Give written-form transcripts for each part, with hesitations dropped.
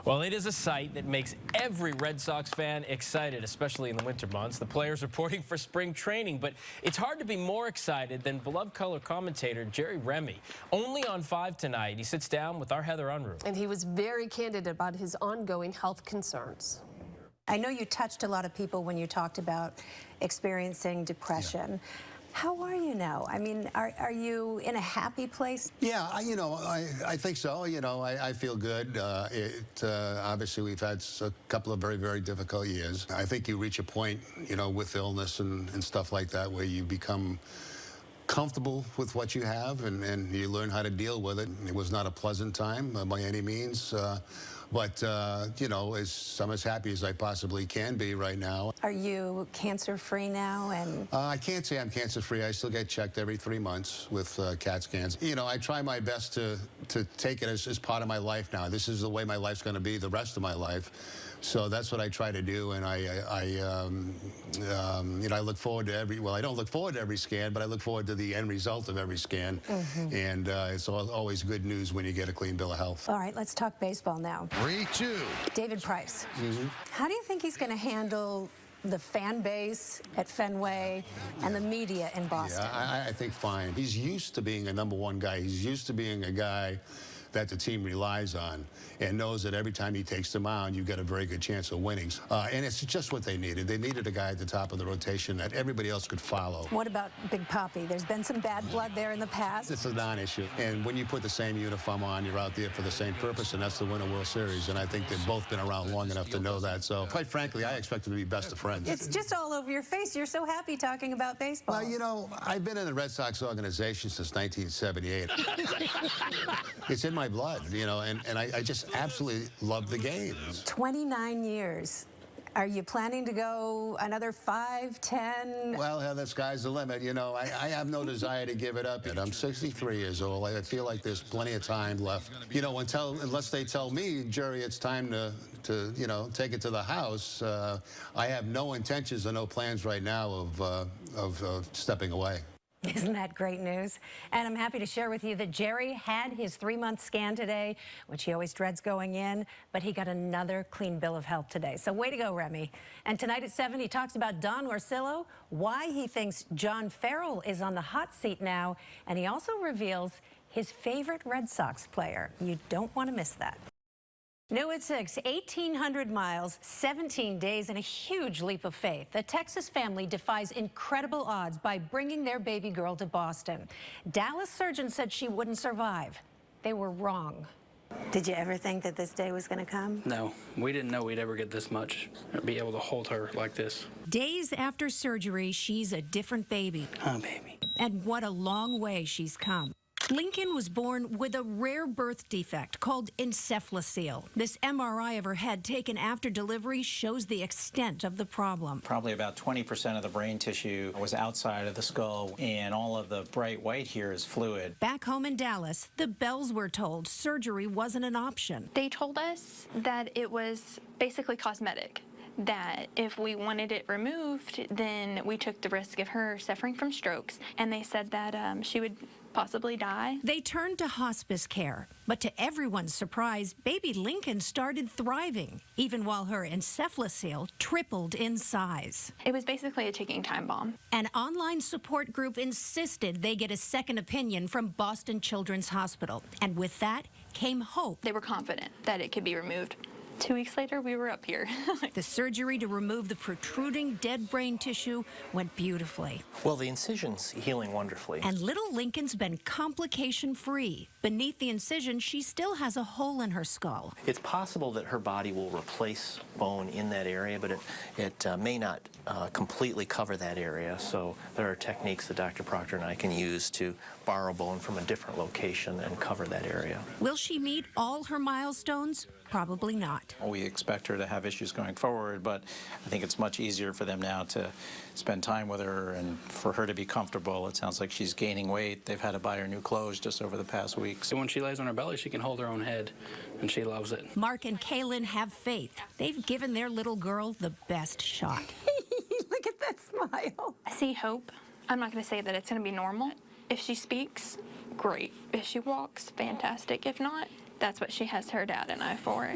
Well, it is a sight that makes every Red Sox fan excited, especially in the winter months. The players reporting for spring training, but it's hard to be more excited than beloved color commentator Jerry Remy. Only on 5 tonight, he sits down with our Heather Unruh. And he was very candid about his ongoing health concerns. I know you touched a lot of people when you talked about experiencing depression. Yeah. How are you now? I mean, are you in a happy place? Yeah, I think so. I feel good. Obviously, we've had a couple of very, very difficult years. I think you reach a point, with illness and stuff like that where you become comfortable with what you have and you learn how to deal with it. It was not a pleasant time by any means. But I'm as happy as I possibly can be right now. Are you cancer-free now? And I can't say I'm cancer-free. I still get checked every 3 months with CAT scans. I try my best to take it as part of my life now. This is the way my life's going to be the rest of my life. So that's what I try to do, and I look forward to I don't look forward to every scan, but I look forward to the end result of every scan. And it's always good news when you get a clean bill of health. All right, let's talk baseball now. 3-2. David Price. How do you think he's going to handle the fan base at Fenway and the media in Boston? Yeah, I think fine. He's used to being a #1 guy. He's used to being a guy that the team relies on and knows that every time he takes the mound, you've got a very good chance of winning. And it's just what they needed. They needed a guy at the top of the rotation that everybody else could follow. What about Big Poppy? There's been some bad blood there in the past. It's a non-issue. And when you put the same uniform on, you're out there for the same purpose, and that's to win a World Series. And I think they've both been around long enough to know that. So, quite frankly, I expect them to be best of friends. It's just all over your face. You're so happy talking about baseball. Well, I've been in the Red Sox organization since 1978. It's in my blood, and I just absolutely love the games. 29 years. Are you planning to go another 5, 10? Well, the sky's the limit. I have no desire to give it up. I'm 63 years old. I feel like there's plenty of time left. Unless they tell me, Jerry, it's time to take it to the house, I have no intentions or no plans right now of stepping away. Isn't that great news? And I'm happy to share with you that Jerry had his 3-month scan today, which he always dreads going in, but he got another clean bill of health today. So way to go, Remy. And tonight at 7, he talks about Don Orsillo, why he thinks John Farrell is on the hot seat now, and he also reveals his favorite Red Sox player. You don't want to miss that. New at 6, 1,800 miles, 17 days, and a huge leap of faith. The Texas family defies incredible odds by bringing their baby girl to Boston. Dallas surgeons said she wouldn't survive. They were wrong. Did you ever think that this day was going to come? No, we didn't know we'd ever get this much, or be able to hold her like this. Days after surgery, she's a different baby. Oh, baby. And what a long way she's come. Lincoln was born with a rare birth defect called encephalocele. This MRI of her head taken after delivery shows the extent of the problem. Probably about 20% of the brain tissue was outside of the skull, and all of the bright white here is fluid. Back home in Dallas, the Bells were told surgery wasn't an option. They told us that it was basically cosmetic, that if we wanted it removed, then we took the risk of her suffering from strokes, and they said that she would possibly die. They turned to hospice care, but to everyone's surprise, baby Lincoln started thriving, even while her encephalocele tripled in size. It was basically a ticking time bomb. An online support group insisted they get a second opinion from Boston Children's Hospital, and with that came hope. They were confident that it could be removed. 2 weeks later, we were up here. The surgery to remove the protruding dead brain tissue went beautifully. Well, the incision's healing wonderfully. And little Lincoln's been complication-free. Beneath the incision, she still has a hole in her skull. It's possible that her body will replace bone in that area, but it may not completely cover that area. So there are techniques that Dr. Proctor and I can use to borrow bone from a different location and cover that area. Will she meet all her milestones? Probably not. We expect her to have issues going forward, but I think it's much easier for them now to spend time with her and for her to be comfortable. It sounds like she's gaining weight. They've had to buy her new clothes just over the past weeks. So when she lays on her belly, she can hold her own head, and she loves it. Mark and Kaylin have faith. They've given their little girl the best shot. Look at that smile. I see hope. I'm not going to say that it's going to be normal. If she speaks, great. If she walks, fantastic. If not, that's what she has her dad and I for.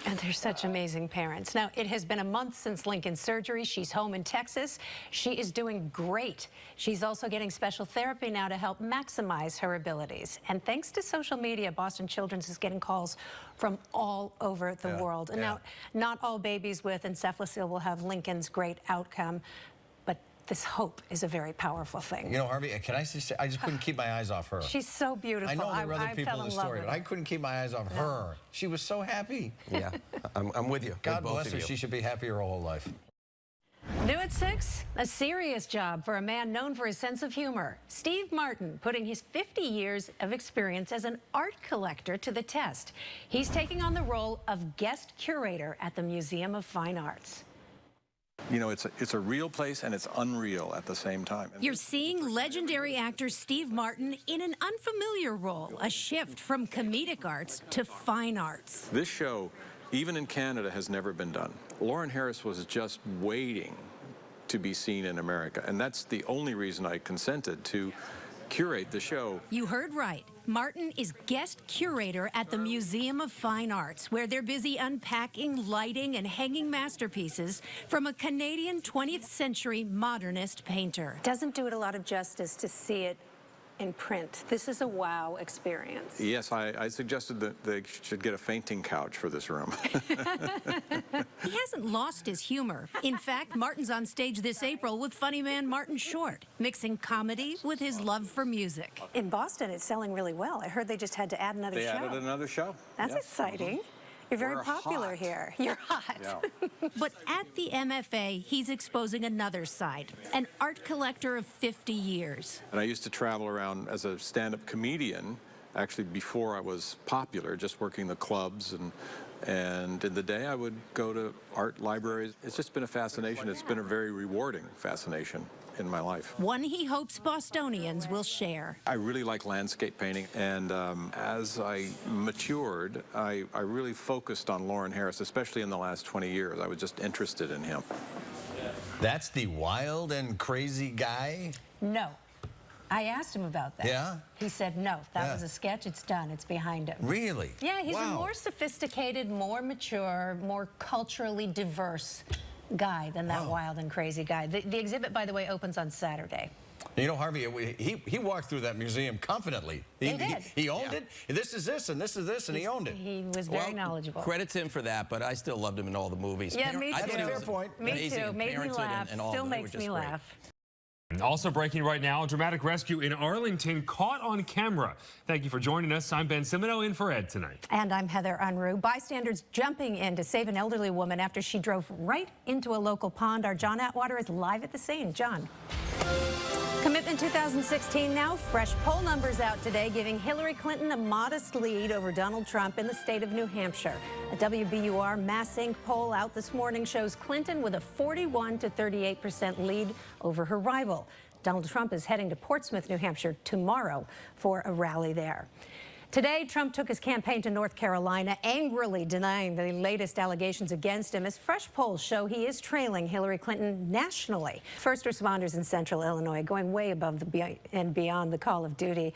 And they're such amazing parents. Now, it has been a month since Lincoln's surgery. She's home in Texas. She is doing great. She's also getting special therapy now to help maximize her abilities. And thanks to social media, Boston Children's is getting calls from all over the world. And now, not all babies with encephalocele will have Lincoln's great outcome, but this hope is a very powerful thing. You know, Harvey, can I just say, I just couldn't keep my eyes off her. She's so beautiful. I know there were other people fell in the love story, with but I her. couldn't keep my eyes off her. She was so happy. Yeah, I'm with you. God With both bless of her. you. She should be happy her whole life. New at 6, a serious job for a man known for his sense of humor. Steve Martin putting his 50 years of experience as an art collector to the test. He's taking on the role of guest curator at the Museum of Fine Arts. You know, it's a real place and it's unreal at the same time. You're seeing legendary actor Steve Martin in an unfamiliar role, a shift from comedic arts to fine arts. This show, even in Canada, has never been done. Lauren Harris was just waiting to be seen in America, and that's the only reason I consented to curate the show. You heard right. Martin is guest curator at the Museum of Fine Arts, where they're busy unpacking, lighting, and hanging masterpieces from a Canadian 20th century modernist painter. Doesn't do it a lot of justice to see it in print. This is a wow experience. Yes, I suggested that they should get a fainting couch for this room. He hasn't lost his humor. In fact, Martin's on stage this April with funny man Martin Short, mixing comedy with his love for music. In Boston, it's selling really well. I heard they just had to add another They show. added another show. That's Yes. exciting. You're very We're popular hot. here. You're hot. Yeah. But at the MFA, he's exposing another side, an art collector of 50 years. And I used to travel around as a stand-up comedian, actually before I was popular, just working the clubs, and in the day I would go to art libraries. It's just been a fascination. It's been a very rewarding fascination in my life. One he hopes Bostonians will share. I really like landscape painting, and as I matured, I really focused on Lauren Harris, especially in the last 20 years. I was just interested in him. That's the wild and crazy guy? No. I asked him about that. Yeah? He said, no, that Yeah. was a sketch. It's done. It's behind him. Really? Yeah, he's a Wow. more sophisticated, more mature, more culturally diverse guy than that wild and crazy guy. The exhibit, by the way, opens on Saturday. You know, Harvey, he walked through that museum confidently. He did. He owned it. This is this, and this is this, and he owned it. He was very knowledgeable. Credit to him for that, but I still loved him in all the movies. Yeah, me I thought too. he Fair was point. Me amazing too. in Made me Parenthood laugh. and all Still of them. They were makes just me great. laugh. Also breaking right now, a dramatic rescue in Arlington caught on camera. Thank you for joining us. I'm Ben Cimino in for Ed tonight. And I'm Heather Unruh. Bystanders jumping in to save an elderly woman after she drove right into a local pond. Our John Atwater is live at the scene. John. Commitment 2016 now. Fresh poll numbers out today giving Hillary Clinton a modest lead over Donald Trump in the state of New Hampshire. A WBUR Mass Inc. poll out this morning shows Clinton with a 41 to 38% lead over her rival. Donald Trump is heading to Portsmouth, New Hampshire tomorrow for a rally there. Today, Trump took his campaign to North Carolina, angrily denying the latest allegations against him as fresh polls show he is trailing Hillary Clinton nationally. First responders in central Illinois going way above and beyond the call of duty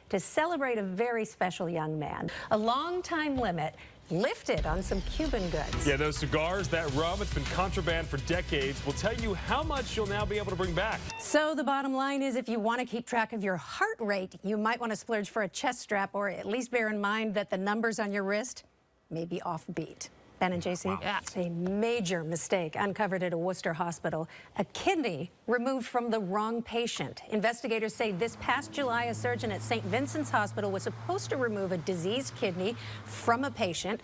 to celebrate a very special young man. A long-time limit lifted on some Cuban goods. Yeah, those cigars, that rum, it's been contraband for decades. We'll tell you how much you'll now be able to bring back. So the bottom line is if you want to keep track of your heart rate, you might want to splurge for a chest strap, or at least bear in mind that the numbers on your wrist may be offbeat. Ben and JC, a major mistake uncovered at a Worcester hospital. A kidney removed from the wrong patient. Investigators say this past July, a surgeon at St. Vincent's Hospital was supposed to remove a diseased kidney from a patient.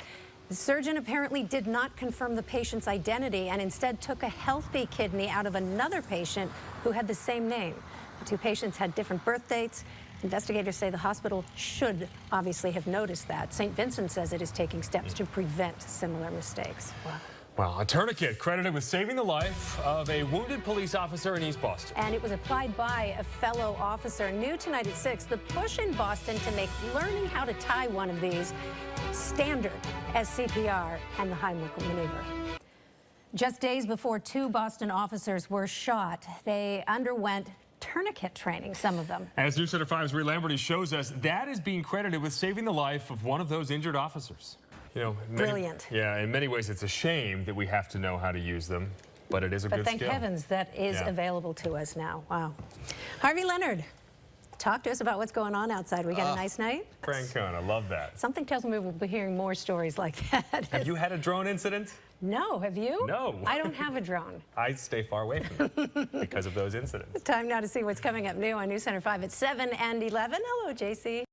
The surgeon apparently did not confirm the patient's identity and instead took a healthy kidney out of another patient who had the same name. The two patients had different birth dates. Investigators say the hospital should obviously have noticed that. St. Vincent says it is taking steps to prevent similar mistakes. Wow. Well, a tourniquet credited with saving the life of a wounded police officer in East Boston. And it was applied by a fellow officer. New tonight at 6, the push in Boston to make learning how to tie one of these standard as CPR and the Heimlich maneuver. Just days before 2 Boston officers were shot, they underwent tourniquet training, some of them. As News Center 5's Rhea Lamberty shows us, that is being credited with saving the life of one of those injured officers. You know, Brilliant. Yeah, in many ways, it's a shame that we have to know how to use them, but it is a But good thank skill. heavens that is available to us now. Wow. Harvey Leonard, talk to us about what's going on outside. We got a nice night? Francona, love that. Something tells me we'll be hearing more stories like that. Have you had a drone incident? No, have you? No. I don't have a drone. I stay far away from it because of those incidents. Time now to see what's coming up new on News Center 5 at 7 and 11. Hello, JC.